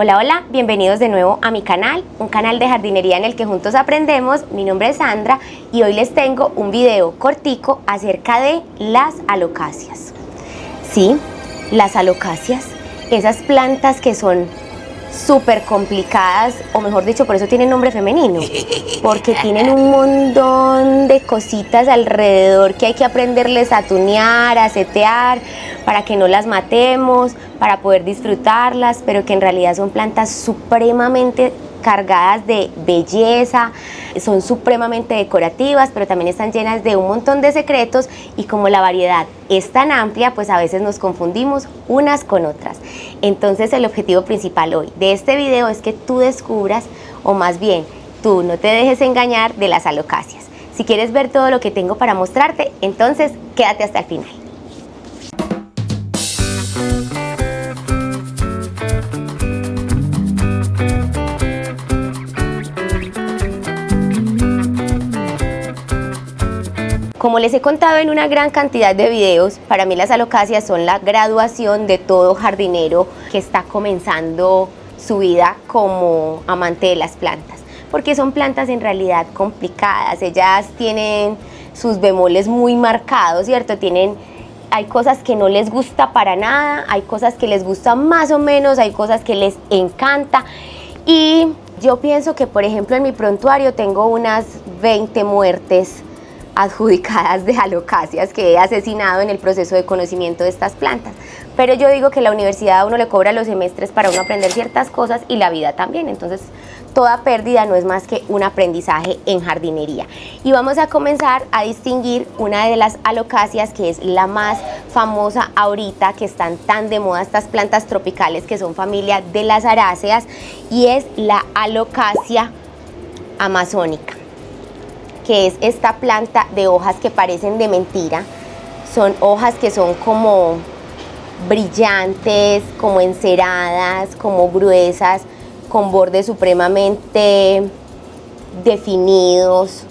Hola, hola, bienvenidos de nuevo a mi canal, un canal de jardinería en el que juntos aprendemos. Mi nombre es Sandra y hoy les tengo un video cortico acerca de las alocasias. Sí, las alocasias, esas plantas que son súper complicadas, o mejor dicho, por eso tienen nombre femenino, porque tienen un montón de cositas alrededor que hay que aprenderles a tunear, a setear, para que no las matemos, para poder disfrutarlas, pero que en realidad son plantas supremamente cargadas de belleza, son supremamente decorativas, pero también están llenas de un montón de secretos, y como la variedad es tan amplia, pues a veces nos confundimos unas con otras. Entonces el objetivo principal hoy de este video es que tú descubras, o más bien, tú no te dejes engañar de las alocasias. Si quieres ver todo lo que tengo para mostrarte, entonces quédate hasta el final. Como les he contado en una gran cantidad de videos, para mí las alocasias son la graduación de todo jardinero que está comenzando su vida como amante de las plantas, porque son plantas en realidad complicadas. Ellas tienen sus bemoles muy marcados, ¿cierto? Hay cosas que no les gusta para nada, hay cosas que les gustan más o menos, hay cosas que les encanta. Y yo pienso que, por ejemplo, en mi prontuario tengo unas 20 muertes adjudicadas de alocasias que he asesinado en el proceso de conocimiento de estas plantas. Pero yo digo que la universidad a uno le cobra los semestres para uno aprender ciertas cosas, y la vida también. Entonces toda pérdida no es más que un aprendizaje en jardinería. Y vamos a comenzar a distinguir una de las alocasias que es la más famosa ahorita, que están tan de moda estas plantas tropicales que son familia de las aráceas, y es la alocasia amazónica, que es esta planta de hojas que parecen de mentira. Son hojas que son como brillantes, como enceradas, como gruesas, con bordes supremamente definidos,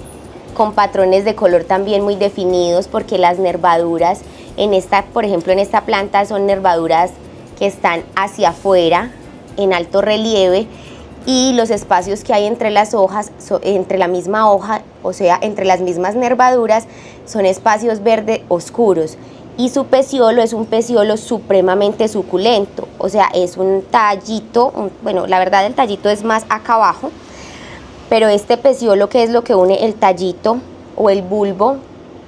con patrones de color también muy definidos, porque las nervaduras por ejemplo, en esta planta son nervaduras que están hacia afuera, en alto relieve, y los espacios que hay entre las hojas, entre la misma hoja, o sea, entre las mismas nervaduras, son espacios verde oscuros. Y su peciolo es un peciolo supremamente suculento, o sea, es un tallito, bueno, la verdad el tallito es más acá abajo, pero este peciolo, que es lo que une el tallito o el bulbo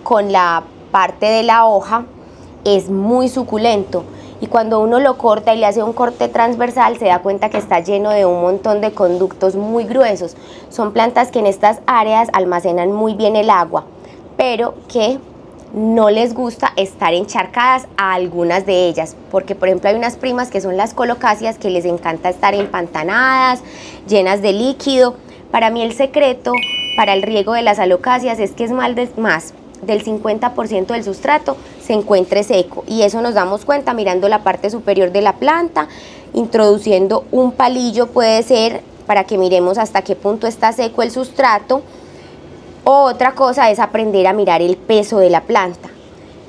con la parte de la hoja, es muy suculento. Y cuando uno lo corta y le hace un corte transversal, se da cuenta que está lleno de un montón de conductos muy gruesos. Son plantas que en estas áreas almacenan muy bien el agua, pero que no les gusta estar encharcadas a algunas de ellas, porque por ejemplo hay unas primas que son las colocasias que les encanta estar empantanadas, llenas de líquido. Para mí el secreto para el riego de las alocasias es que es más del 50% del sustrato se encuentre seco, y eso nos damos cuenta mirando la parte superior de la planta, introduciendo un palillo, puede ser, para que miremos hasta qué punto está seco el sustrato. Otra cosa es aprender a mirar el peso de la planta,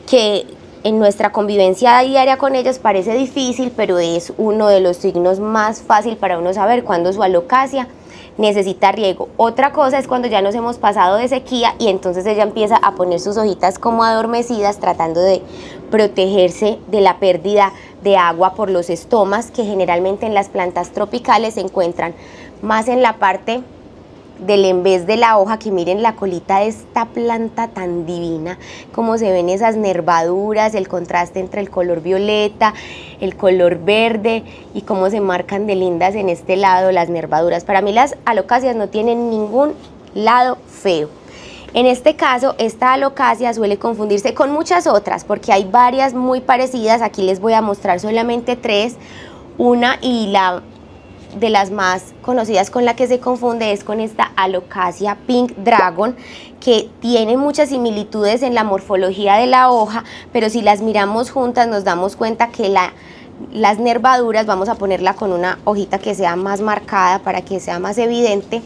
que en nuestra convivencia diaria con ellas parece difícil, pero es uno de los signos más fácil para uno saber cuándo su alocasia necesita riego. Otra cosa es cuando ya nos hemos pasado de sequía y entonces ella empieza a poner sus hojitas como adormecidas, tratando de protegerse de la pérdida de agua por los estomas, que generalmente en las plantas tropicales se encuentran más en la parte del envés de la hoja. Que miren la colita de esta planta tan divina, cómo se ven esas nervaduras, el contraste entre el color violeta, el color verde, y cómo se marcan de lindas en este lado las nervaduras. Para mí las alocasias no tienen ningún lado feo. En este caso, esta alocasia suele confundirse con muchas otras, porque hay varias muy parecidas. Aquí les voy a mostrar solamente tres. Una, y la de las más conocidas con la que se confunde, es con esta alocasia Pink Dragon, que tiene muchas similitudes en la morfología de la hoja, pero si las miramos juntas nos damos cuenta que las nervaduras, vamos a ponerla con una hojita que sea más marcada para que sea más evidente,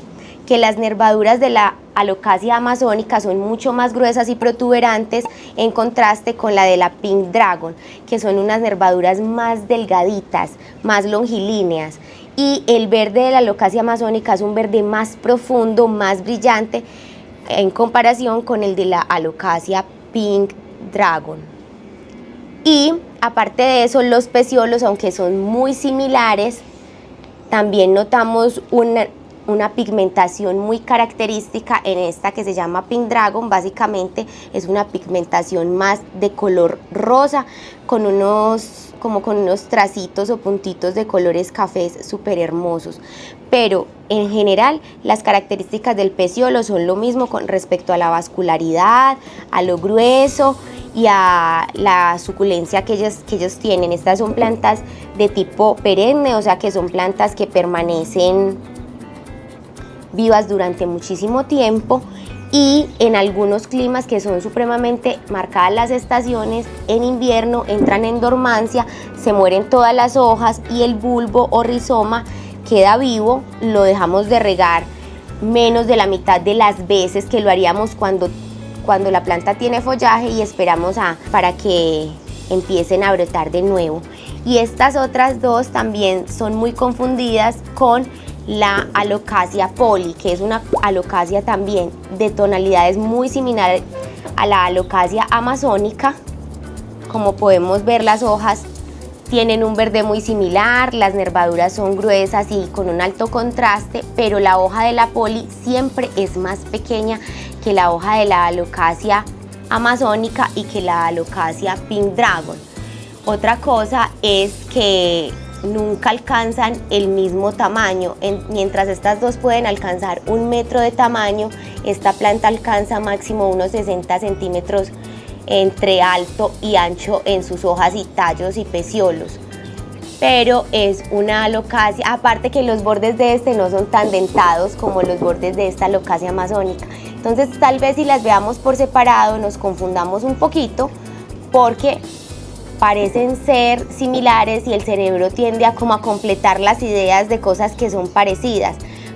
que las nervaduras de la alocasia amazónica son mucho más gruesas y protuberantes, en contraste con la de la Pink Dragon, que son unas nervaduras más delgaditas, más longilíneas. y el verde de la alocasia amazónica es un verde más profundo, más brillante en comparación con el de la alocasia Pink Dragon. Y aparte de eso, los peciolos, aunque son muy similares, también notamos una pigmentación muy característica en esta que se llama Pink Dragon. Básicamente es una pigmentación más de color rosa con unos tracitos o puntitos de colores cafés súper hermosos. Pero en general las características del peciolo son lo mismo con respecto a la vascularidad, a lo grueso y a la suculencia que ellos tienen. Estas son plantas de tipo perenne, o sea que son plantas que permanecen vivas durante muchísimo tiempo, y en algunos climas que son supremamente marcadas las estaciones, en invierno entran en dormancia, se mueren todas las hojas y el bulbo o rizoma queda vivo. Lo dejamos de regar menos de la mitad de las veces que lo haríamos cuando la planta tiene follaje, y esperamos para que empiecen a brotar de nuevo. Y estas otras dos también son muy confundidas con la alocasia poli, que es una alocasia también de tonalidades muy similares a la alocasia amazónica. Como podemos ver, las hojas tienen un verde muy similar, las nervaduras son gruesas y con un alto contraste, pero la hoja de la poli siempre es más pequeña que la hoja de la alocasia amazónica y que la alocasia Pink Dragon. Otra cosa es que nunca alcanzan el mismo tamaño. Mientras estas dos pueden alcanzar 1 metro de tamaño, esta planta alcanza máximo unos 60 centímetros entre alto y ancho en sus hojas y tallos y peciolos. Pero es una alocasia, aparte que los bordes de este no son tan dentados como los bordes de esta alocasia amazónica. Entonces tal vez si las veamos por separado nos confundamos un poquito, porque parecen ser similares y el cerebro tiende a completar las ideas de cosas que son parecidas.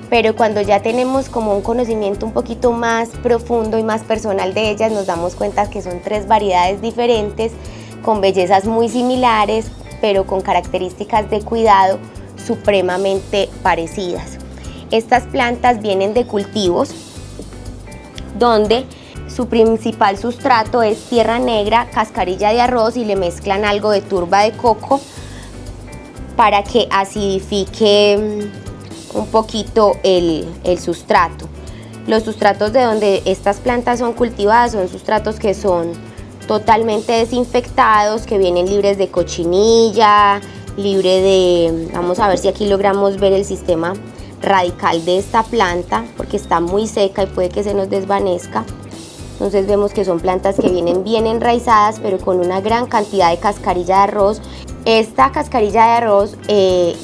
Pero cuando ya tenemos como un conocimiento un poquito más profundo y más personal de ellas, nos damos cuenta que son 3 variedades diferentes, con bellezas muy similares, pero con características de cuidado supremamente parecidas. Estas plantas vienen de cultivos donde su principal sustrato es tierra negra, cascarilla de arroz, y le mezclan algo de turba de coco para que acidifique un poquito el sustrato. Los sustratos de donde estas plantas son cultivadas son sustratos que son totalmente desinfectados, que vienen libres de cochinilla, libre de, vamos a ver si aquí logramos ver el sistema radical de esta planta, porque está muy seca y puede que se nos desvanezca. Entonces vemos que son plantas que vienen bien enraizadas, pero con una gran cantidad de cascarilla de arroz. Esta cascarilla de arroz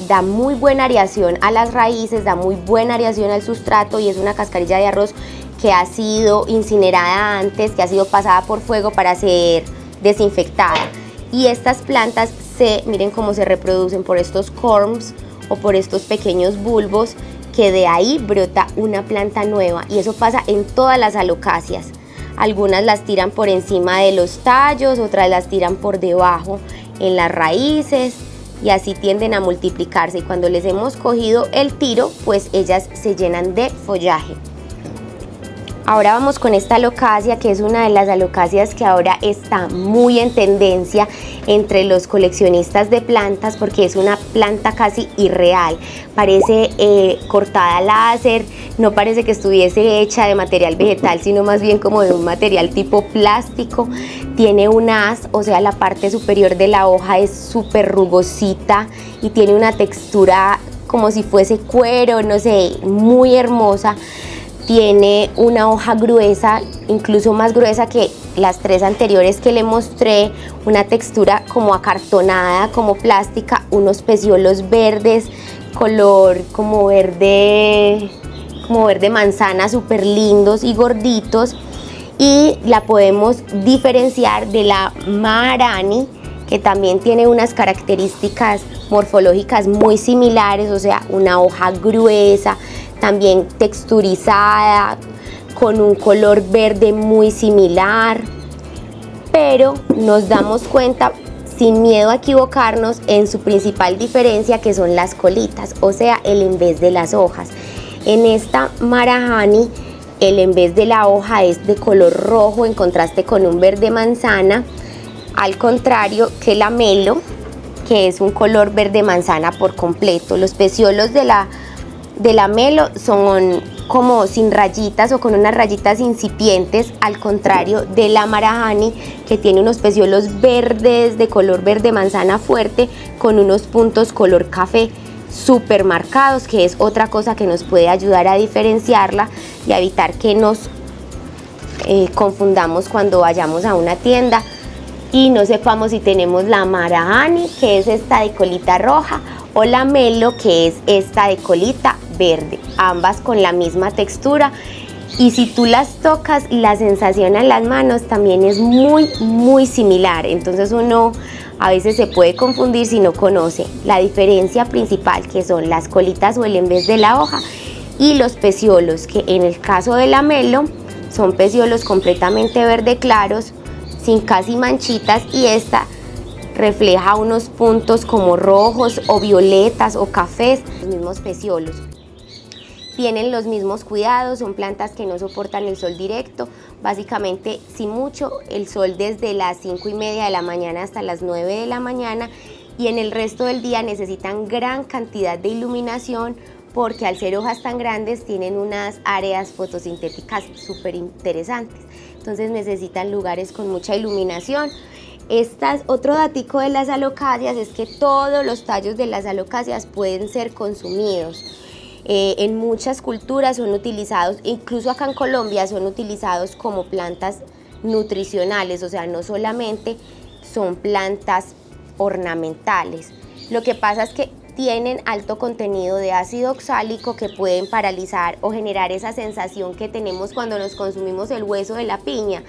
da muy buena aireación a las raíces, da muy buena aireación al sustrato, y es una cascarilla de arroz que ha sido incinerada antes, que ha sido pasada por fuego para ser desinfectada. Y estas plantas miren cómo se reproducen por estos corms o por estos pequeños bulbos, que de ahí brota una planta nueva, y eso pasa en todas las alocacias. Algunas las tiran por encima de los tallos, otras las tiran por debajo en las raíces, y así tienden a multiplicarse, y cuando les hemos cogido el tiro, pues ellas se llenan de follaje. Ahora vamos con esta alocasia, que es una de las alocacias que ahora está muy en tendencia entre los coleccionistas de plantas, porque es una planta casi irreal, parece cortada a láser, no parece que estuviese hecha de material vegetal, sino más bien como de un material tipo plástico. Tiene un haz, o sea, la parte superior de la hoja es súper rugosita y tiene una textura como si fuese cuero, no sé, muy hermosa. Tiene una hoja gruesa, incluso más gruesa que las 3 anteriores que le mostré, una textura como acartonada, como plástica, unos peciolos verdes, color como verde manzana, súper lindos y gorditos, y la podemos diferenciar de la Maharani, que también tiene unas características morfológicas muy similares, o sea, una hoja gruesa, también texturizada, con un color verde muy similar, pero nos damos cuenta sin miedo a equivocarnos en su principal diferencia, que son las colitas, o sea, el en vez de las hojas. En esta Marahani, el en vez de la hoja es de color rojo en contraste con un verde manzana, al contrario que la Melo, que es un color verde manzana por completo. Los peciolos de la Melo son como sin rayitas o con unas rayitas incipientes, al contrario de la Marahani, que tiene unos peciolos verdes de color verde manzana fuerte con unos puntos color café súper marcados, que es otra cosa que nos puede ayudar a diferenciarla y a evitar que nos confundamos cuando vayamos a una tienda y no sepamos si tenemos la Marahani, que es esta de colita roja, o la Melo, que es esta de colita verde, ambas con la misma textura. Y si tú las tocas, la sensación en las manos también es muy similar. Entonces uno a veces se puede confundir si no conoce la diferencia principal, que son las colitas o el en vez de la hoja, y los peciolos, que en el caso de la Melo son peciolos completamente verde claros, sin casi manchitas, y esta refleja unos puntos como rojos o violetas o cafés, los mismos peciolos. Tienen los mismos cuidados, son plantas que no soportan el sol directo, básicamente si mucho el sol desde las 5:30 de la mañana hasta las 9 de la mañana, y en el resto del día necesitan gran cantidad de iluminación porque al ser hojas tan grandes tienen unas áreas fotosintéticas súper interesantes, entonces necesitan lugares con mucha iluminación. Otro datico de las alocáceas es que todos los tallos de las alocáceas pueden ser consumidos. En muchas culturas son utilizados, incluso acá en Colombia son utilizados como plantas nutricionales, o sea, no solamente son plantas ornamentales. Lo que pasa es que tienen alto contenido de ácido oxálico que pueden paralizar o generar esa sensación que tenemos cuando nos consumimos el hueso de la piña,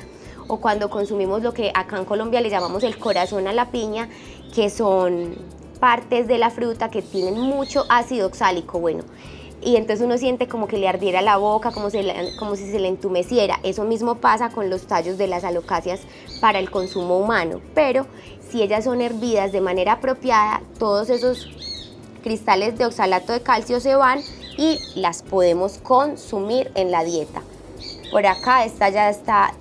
o cuando consumimos lo que acá en Colombia le llamamos el corazón a la piña, que son partes de la fruta que tienen mucho ácido oxálico. Bueno, y entonces uno siente como que le ardiera la boca, como si se le entumeciera. Eso mismo pasa con los tallos de las alocáceas para el consumo humano, pero si ellas son hervidas de manera apropiada, todos esos cristales de oxalato de calcio se van y las podemos consumir en la dieta. Por acá esta ya está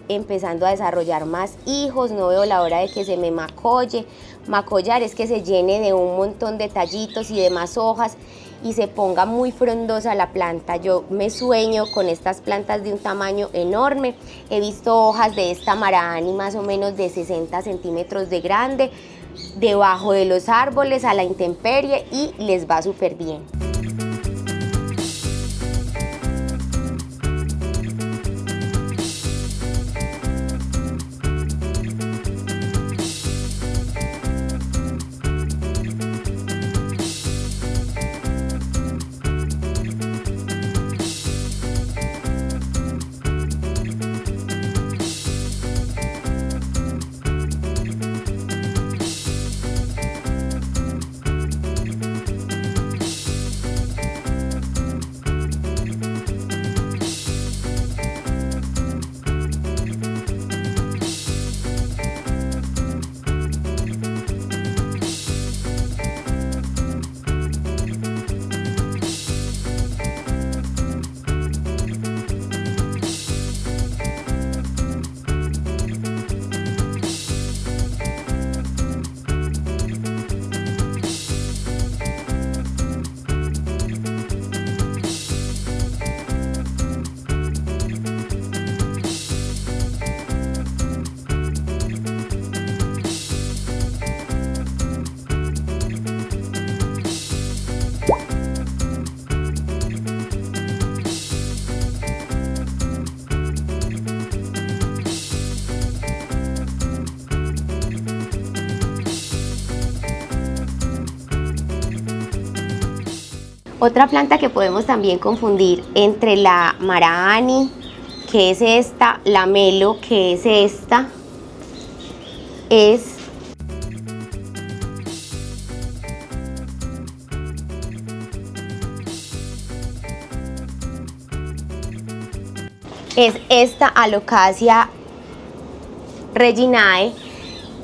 empezando a desarrollar más hijos, no veo la hora de que se me macolle. Macollar es que se llene de un montón de tallitos y de más hojas y se ponga muy frondosa la planta. Yo me sueño con estas plantas de un tamaño enorme. He visto hojas de esta Marahani más o menos de 60 centímetros de grande, debajo de los árboles a la intemperie, y les va súper bien. Otra planta que podemos también confundir entre la Marahani, que es esta, la Melo, que es esta, es esta Alocasia reginae,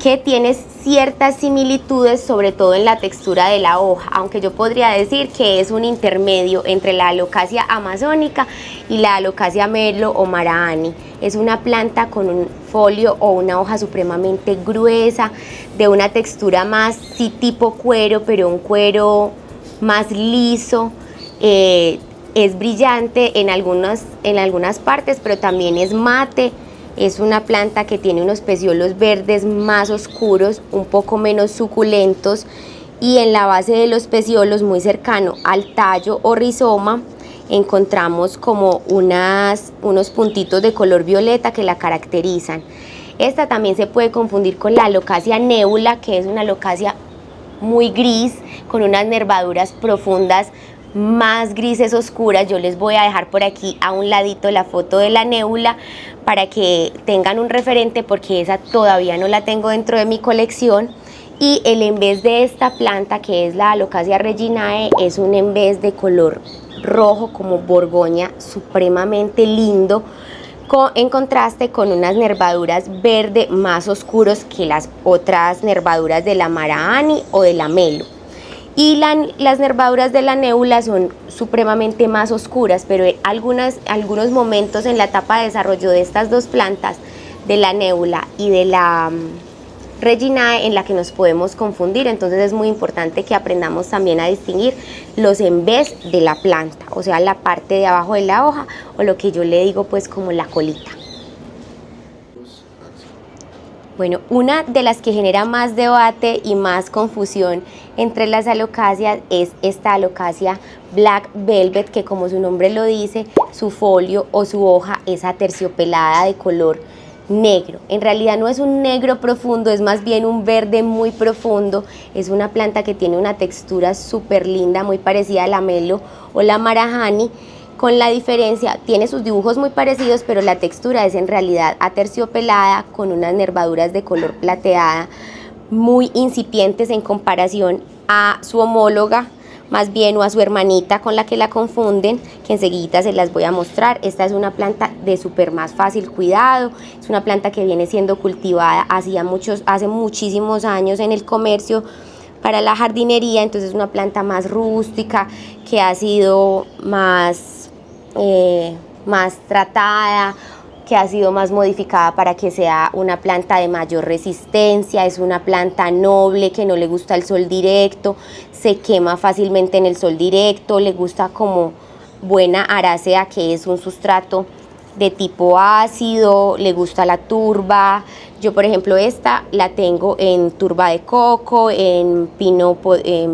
que tiene ciertas similitudes, sobre todo en la textura de la hoja, aunque yo podría decir que es un intermedio entre la Alocasia amazónica y la Alocasia merlo o maraani. Es una planta con un folio o una hoja supremamente gruesa, de una textura más sí tipo cuero, pero un cuero más liso. Es brillante en algunas partes, pero también es mate. Es una planta que tiene unos peciolos verdes más oscuros, un poco menos suculentos, y en la base de los peciolos, muy cercano al tallo o rizoma, encontramos como unos puntitos de color violeta que la caracterizan. Esta también se puede confundir con la Alocasia nebula, que es una alocasia muy gris, con unas nervaduras profundas más grises oscuras. Yo les voy a dejar por aquí a un ladito la foto de la nébula para que tengan un referente, porque esa todavía no la tengo dentro de mi colección. Y el embés de esta planta, que es la Alocasia reginae, es un embés de color rojo como borgoña, supremamente lindo, en contraste con unas nervaduras verde más oscuros que las otras nervaduras de la maraani o de la melo. Y las nervaduras de la nébula son supremamente más oscuras, pero hay algunos momentos en la etapa de desarrollo de estas dos plantas, de la nébula y de la reginae, en la que nos podemos confundir. Entonces es muy importante que aprendamos también a distinguir los embés de la planta, o sea, la parte de abajo de la hoja, o lo que yo le digo pues como la colita. Bueno, una de las que genera más debate y más confusión entre las alocasias es esta Alocasia Black Velvet, que como su nombre lo dice, su folio o su hoja es aterciopelada de color negro. En realidad no es un negro profundo, es más bien un verde muy profundo. Es una planta que tiene una textura súper linda, muy parecida a la melo o la marahani, con la diferencia, tiene sus dibujos muy parecidos, pero la textura es en realidad aterciopelada, con unas nervaduras de color plateada muy incipientes en comparación a su homóloga, más bien, o a su hermanita con la que la confunden, que enseguida se las voy a mostrar. Esta es una planta de súper más fácil cuidado, es una planta que viene siendo cultivada hace muchísimos años en el comercio para la jardinería. Entonces es una planta más rústica, que ha sido más tratada, que ha sido más modificada para que sea una planta de mayor resistencia. Es una planta noble, que no le gusta el sol directo, se quema fácilmente en el sol directo, le gusta como buena arácea, que es un sustrato de tipo ácido, le gusta la turba. Yo, por ejemplo, esta la tengo en turba de coco, en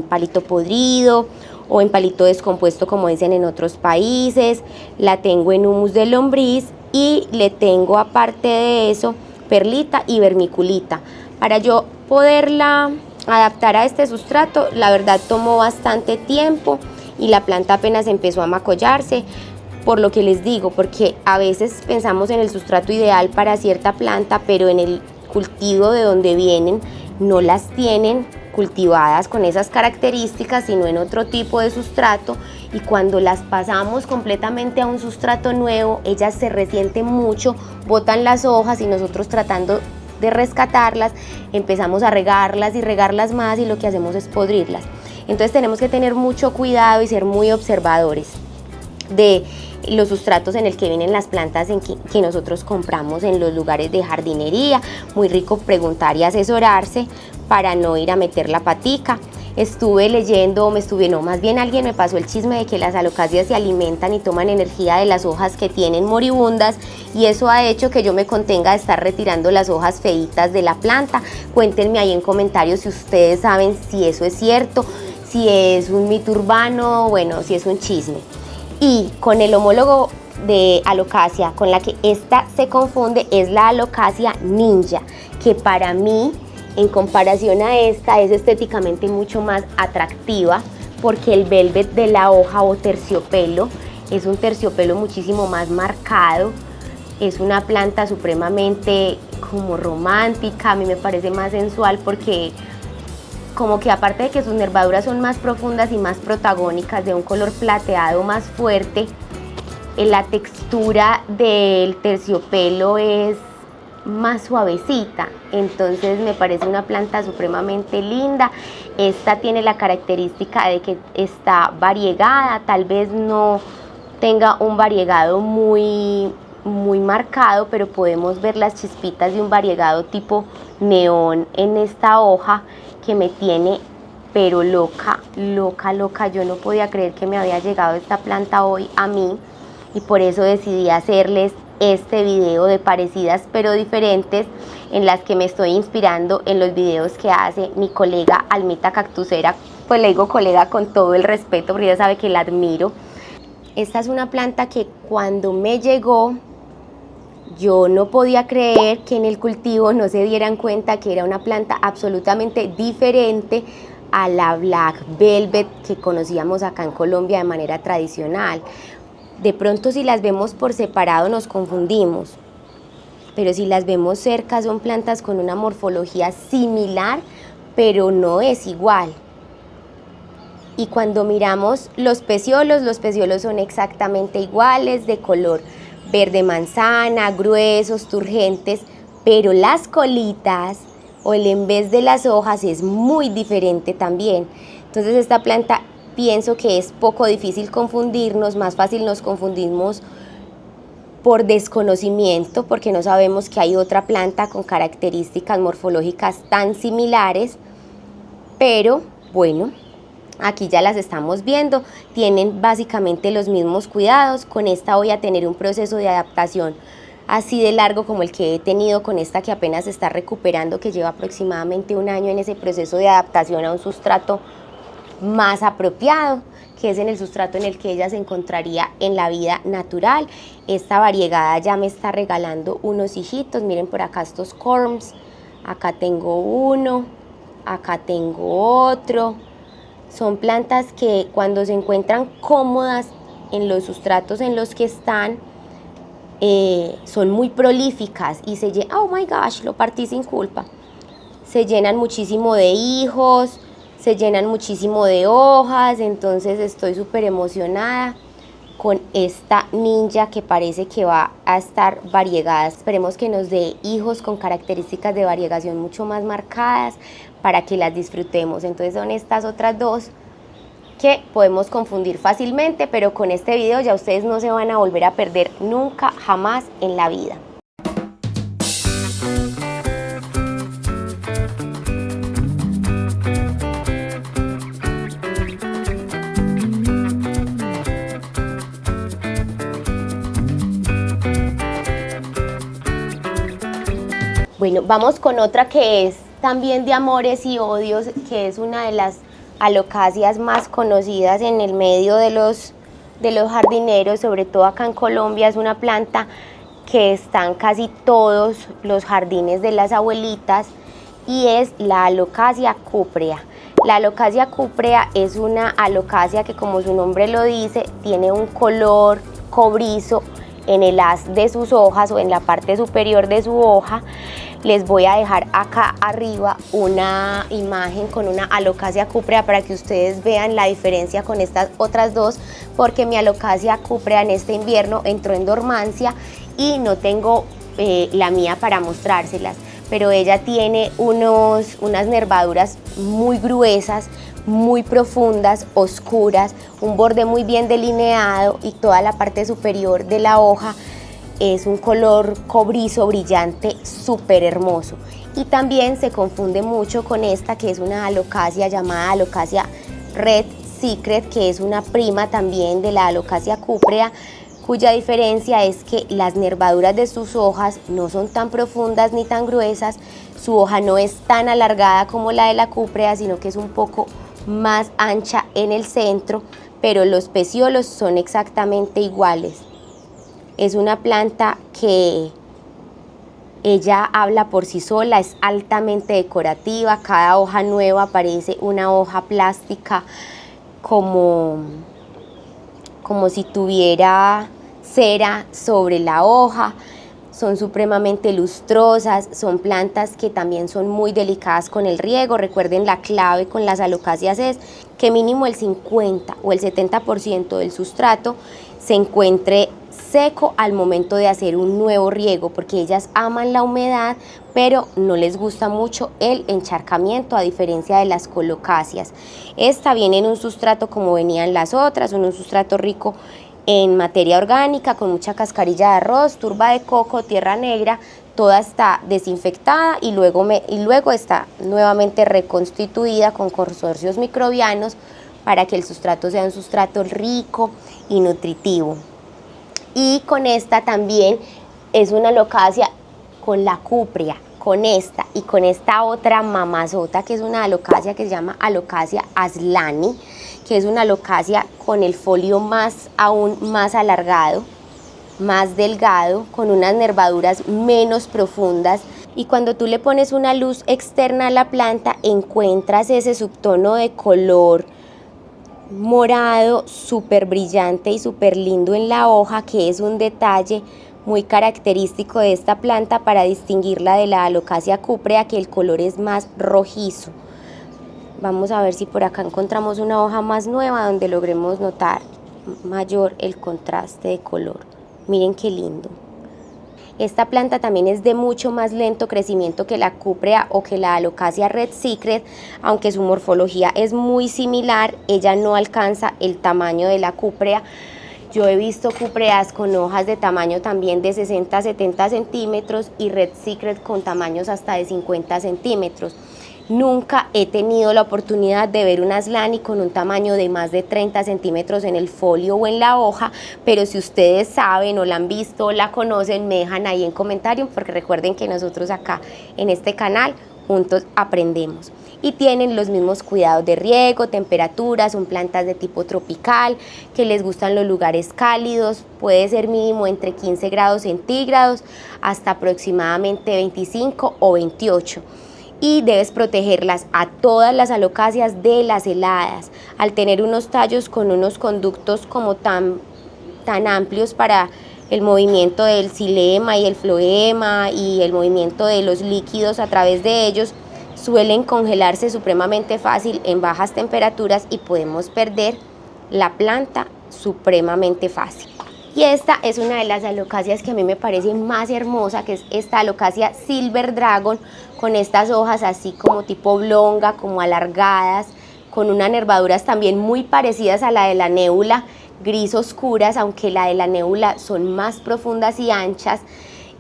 palito podrido o en palito descompuesto, como dicen en otros países. La tengo en humus de lombriz y le tengo, aparte de eso, perlita y vermiculita. Para yo poderla adaptar a este sustrato, la verdad tomó bastante tiempo y la planta apenas empezó a macollarse, por lo que les digo, porque a veces pensamos en el sustrato ideal para cierta planta, pero en el cultivo de donde vienen no las tienen cultivadas con esas características, sino en otro tipo de sustrato, y cuando las pasamos completamente a un sustrato nuevo, ellas se resienten mucho, botan las hojas, y nosotros, tratando de rescatarlas, empezamos a regarlas y regarlas más, y lo que hacemos es podrirlas. Entonces tenemos que tener mucho cuidado y ser muy observadores de los sustratos en el que vienen las plantas que nosotros compramos en los lugares de jardinería. Muy rico preguntar y asesorarse para no ir a meter la patica. Estuve leyendo, más bien alguien me pasó el chisme de que las alocasias se alimentan y toman energía de las hojas que tienen moribundas, y eso ha hecho que yo me contenga de estar retirando las hojas feitas de la planta. Cuéntenme ahí en comentarios si ustedes saben si eso es cierto, si es un mito urbano, bueno, si es un chisme. Y con el homólogo de alocasia con la que esta se confunde es la Alocasia ninja, que para mí, en comparación a esta, es estéticamente mucho más atractiva, porque el velvet de la hoja o terciopelo es un terciopelo muchísimo más marcado. Es una planta supremamente como romántica, a mí me parece más sensual, porque como que aparte de que sus nervaduras son más profundas y más protagónicas, de un color plateado más fuerte, la textura del terciopelo es más suavecita, entonces me parece una planta supremamente linda. Esta tiene la característica de que está variegada, tal vez no tenga un variegado muy marcado, pero podemos ver las chispitas de un variegado tipo neón en esta hoja que me tiene pero loca, loca, loca. Yo no podía creer que me había llegado esta planta hoy a mí, y por eso decidí hacerles este video de parecidas pero diferentes, en las que me estoy inspirando en los videos que hace mi colega Almita Cactusera. Pues le digo colega con todo el respeto porque ella sabe que la admiro. Esta es una planta que cuando me llegó yo no podía creer que en el cultivo no se dieran cuenta que era una planta absolutamente diferente a la Black Velvet que conocíamos acá en Colombia de manera tradicional. De pronto si las vemos por separado nos confundimos, pero si las vemos cerca son plantas con una morfología similar, pero no es igual. Y cuando miramos los peciolos son exactamente iguales, de color verde manzana, gruesos, turgentes, pero las colitas o el en vez de las hojas es muy diferente también. Entonces esta planta pienso que es poco difícil confundirnos, más fácil nos confundimos por desconocimiento, porque no sabemos que hay otra planta con características morfológicas tan similares, pero bueno, aquí ya las estamos viendo, tienen básicamente los mismos cuidados. Con esta voy a tener un proceso de adaptación así de largo como el que he tenido con esta que apenas se está recuperando, que lleva aproximadamente un año en ese proceso de adaptación a un sustrato más apropiado, que es en el sustrato en el que ella se encontraría en la vida natural. Esta variegada ya me está regalando unos hijitos, miren por acá estos corms, acá tengo uno, acá tengo otro. Son plantas que cuando se encuentran cómodas en los sustratos en los que están, son muy prolíficas y se llenan, oh my gosh, lo partí sin culpa, se llenan muchísimo de hijos, se llenan muchísimo de hojas. Entonces estoy súper emocionada con esta ninja que parece que va a estar variegada. Esperemos que nos dé hijos con características de variegación mucho más marcadas para que las disfrutemos. Entonces son estas otras dos que podemos confundir fácilmente, pero con este video ya ustedes no se van a volver a perder nunca, jamás en la vida. Bueno, vamos con otra que es también de amores y odios, que es una de las alocasias más conocidas en el medio de los jardineros, sobre todo acá en Colombia. Es una planta que está en casi todos los jardines de las abuelitas y es la alocasia cuprea. La alocasia cuprea es una alocasia que, como su nombre lo dice, tiene un color cobrizo en el haz de sus hojas o en la parte superior de su hoja. Les voy a dejar acá arriba una imagen con una alocasia cuprea para que ustedes vean la diferencia con estas otras dos, porque mi alocasia cuprea en este invierno entró en dormancia y no tengo la mía para mostrárselas, pero ella tiene unas nervaduras muy gruesas, muy profundas, oscuras, un borde muy bien delineado y toda la parte superior de la hoja es un color cobrizo brillante súper hermoso. Y también se confunde mucho con esta, que es una alocasia llamada alocasia Red Secret, que es una prima también de la alocasia cuprea, cuya diferencia es que las nervaduras de sus hojas no son tan profundas ni tan gruesas. Su hoja no es tan alargada como la de la cuprea, sino que es un poco más ancha en el centro, pero los peciolos son exactamente iguales. Es una planta que ella habla por sí sola, es altamente decorativa. Cada hoja nueva parece una hoja plástica, como si tuviera cera sobre la hoja. Son supremamente lustrosas, son plantas que también son muy delicadas con el riego. Recuerden, la clave con las alocasias es que mínimo el 50 o el 70% del sustrato se encuentre seco al momento de hacer un nuevo riego, porque ellas aman la humedad, pero no les gusta mucho el encharcamiento, a diferencia de las colocáceas. Esta viene en un sustrato como venían las otras, en un sustrato rico en materia orgánica, con mucha cascarilla de arroz, turba de coco, tierra negra. Toda está desinfectada y luego está nuevamente reconstituida con consorcios microbianos para que el sustrato sea un sustrato rico y nutritivo. Y con esta también es una alocasia con la cúprea, con esta y con esta otra mamazota, que es una alocasia que se llama Alocasia aslani, que es una alocasia con el folio aún más alargado, más delgado, con unas nervaduras menos profundas, y cuando tú le pones una luz externa a la planta encuentras ese subtono de color morado súper brillante y súper lindo en la hoja, que es un detalle muy característico de esta planta para distinguirla de la Alocasia cúprea, que el color es más rojizo. Vamos a ver si por acá encontramos una hoja más nueva donde logremos notar mayor el contraste de color. Miren qué lindo. Esta planta también es de mucho más lento crecimiento que la cúprea o que la Alocasia Red Secret, aunque su morfología es muy similar. Ella no alcanza el tamaño de la cúprea. Yo he visto cúpreas con hojas de tamaño también de 60 a 70 centímetros y Red Secret con tamaños hasta de 50 centímetros. Nunca he tenido la oportunidad de ver una aslani con un tamaño de más de 30 centímetros en el folio o en la hoja, pero si ustedes saben o la han visto o la conocen, me dejan ahí en comentarios, porque recuerden que nosotros acá en este canal juntos aprendemos. Y tienen los mismos cuidados de riego, temperatura, son plantas de tipo tropical, que les gustan los lugares cálidos, puede ser mínimo entre 15 grados centígrados hasta aproximadamente 25 o 28. Y debes protegerlas a todas las alocacias de las heladas, al tener unos tallos con unos conductos como tan amplios para el movimiento del xilema y el floema y el movimiento de los líquidos a través de ellos. Suelen congelarse supremamente fácil en bajas temperaturas y podemos perder la planta supremamente fácil. Y esta es una de las alocacias que a mí me parece más hermosa, que es esta Alocasia Silver Dragon, con estas hojas así como tipo oblonga, como alargadas, con unas nervaduras también muy parecidas a la de la nébula, gris oscuras, aunque la de la nébula son más profundas y anchas.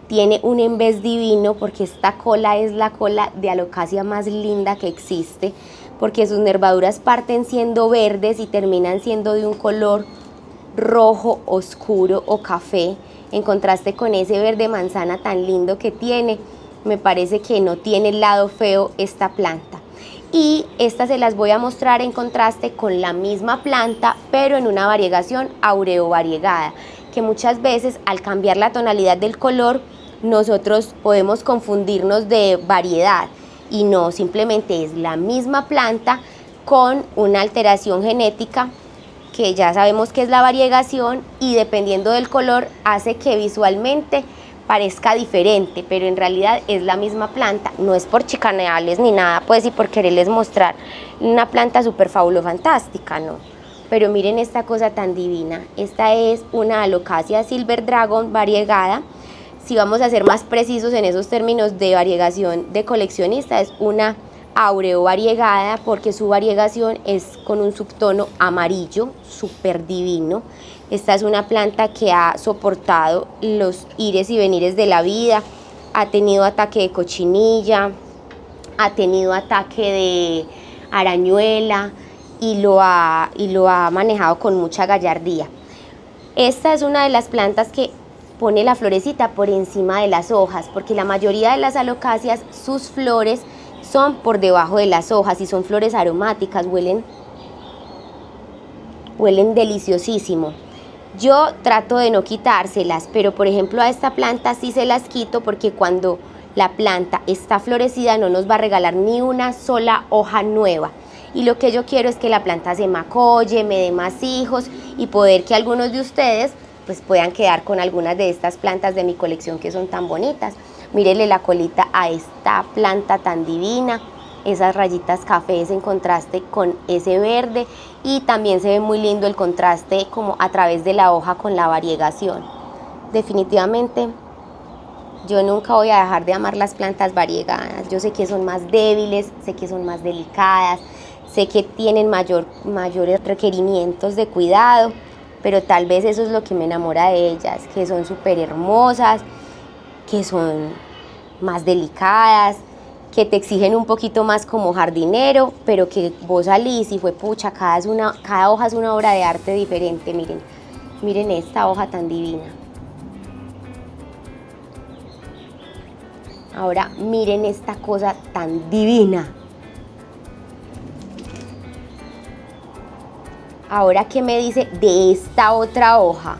Tiene un embés divino, porque esta cola es la cola de alocasia más linda que existe, porque sus nervaduras parten siendo verdes y terminan siendo de un color rojo oscuro o café, en contraste con ese verde manzana tan lindo que tiene. Me parece que no tiene el lado feo esta planta. Y estas se las voy a mostrar en contraste con la misma planta, pero en una variegación áureo variegada, que muchas veces al cambiar la tonalidad del color nosotros podemos confundirnos de variedad, y no, simplemente es la misma planta con una alteración genética, que ya sabemos que es la variegación, y dependiendo del color hace que visualmente parezca diferente, pero en realidad es la misma planta. No es por chicanearles ni nada, pues, y por quererles mostrar una planta súper fabulofantástica, no. Pero miren esta cosa tan divina. Esta es una Alocasia Silver Dragon variegada. Si vamos a ser más precisos en esos términos de variegación de coleccionista, es una áureo variegada, porque su variegación es con un subtono amarillo súper divino. Esta es una planta que ha soportado los ires y venires de la vida, ha tenido ataque de cochinilla, ha tenido ataque de arañuela y lo ha manejado con mucha gallardía. Esta es una de las plantas que pone la florecita por encima de las hojas, porque la mayoría de las alocacias, sus flores son por debajo de las hojas y son flores aromáticas, huelen deliciosísimo. Yo trato de no quitárselas, pero por ejemplo a esta planta sí se las quito, porque cuando la planta está florecida no nos va a regalar ni una sola hoja nueva. Y lo que yo quiero es que la planta se macolle, me dé más hijos, y poder que algunos de ustedes pues puedan quedar con algunas de estas plantas de mi colección que son tan bonitas. Mírenle la colita a esta planta tan divina, esas rayitas cafés en contraste con ese verde, y también se ve muy lindo el contraste como a través de la hoja con la variegación. definitivamente yo nunca voy a dejar de amar las plantas variegadas. Yo sé que son más débiles, sé que son más delicadas, sé que tienen mayores requerimientos de cuidado, pero tal vez eso es lo que me enamora de ellas, que son súper hermosas, que son más delicadas, que te exigen un poquito más como jardinero, pero que vos salís y fue pucha, cada hoja es una obra de arte diferente. Miren esta hoja tan divina. Ahora miren esta cosa tan divina. Ahora, ¿qué me dice de esta otra hoja?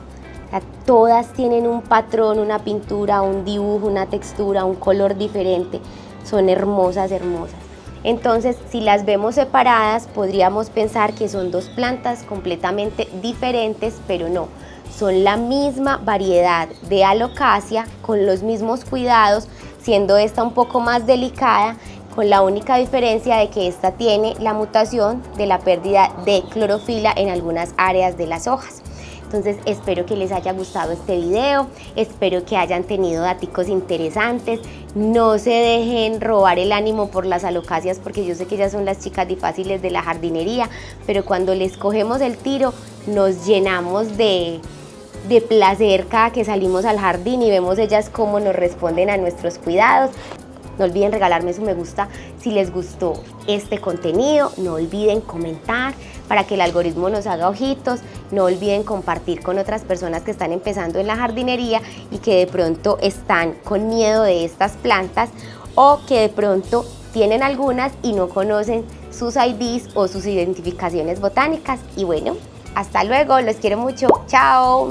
O sea, todas tienen un patrón, una pintura, un dibujo, una textura, un color diferente. Son hermosas, hermosas. Entonces, si las vemos separadas, podríamos pensar que son dos plantas completamente diferentes, pero no. Son la misma variedad de alocasia, con los mismos cuidados, siendo esta un poco más delicada, con la única diferencia de que esta tiene la mutación de la pérdida de clorofila en algunas áreas de las hojas. Entonces espero que les haya gustado este video, espero que hayan tenido daticos interesantes, no se dejen robar el ánimo por las alocasias porque yo sé que ellas son las chicas difíciles de la jardinería, pero cuando les cogemos el tiro nos llenamos de placer cada que salimos al jardín y vemos ellas cómo nos responden a nuestros cuidados. No olviden regalarme su me gusta si les gustó este contenido, no olviden comentar para que el algoritmo nos haga ojitos, no olviden compartir con otras personas que están empezando en la jardinería y que de pronto están con miedo de estas plantas o que de pronto tienen algunas y no conocen sus IDs o sus identificaciones botánicas. Y bueno, hasta luego, los quiero mucho, chao.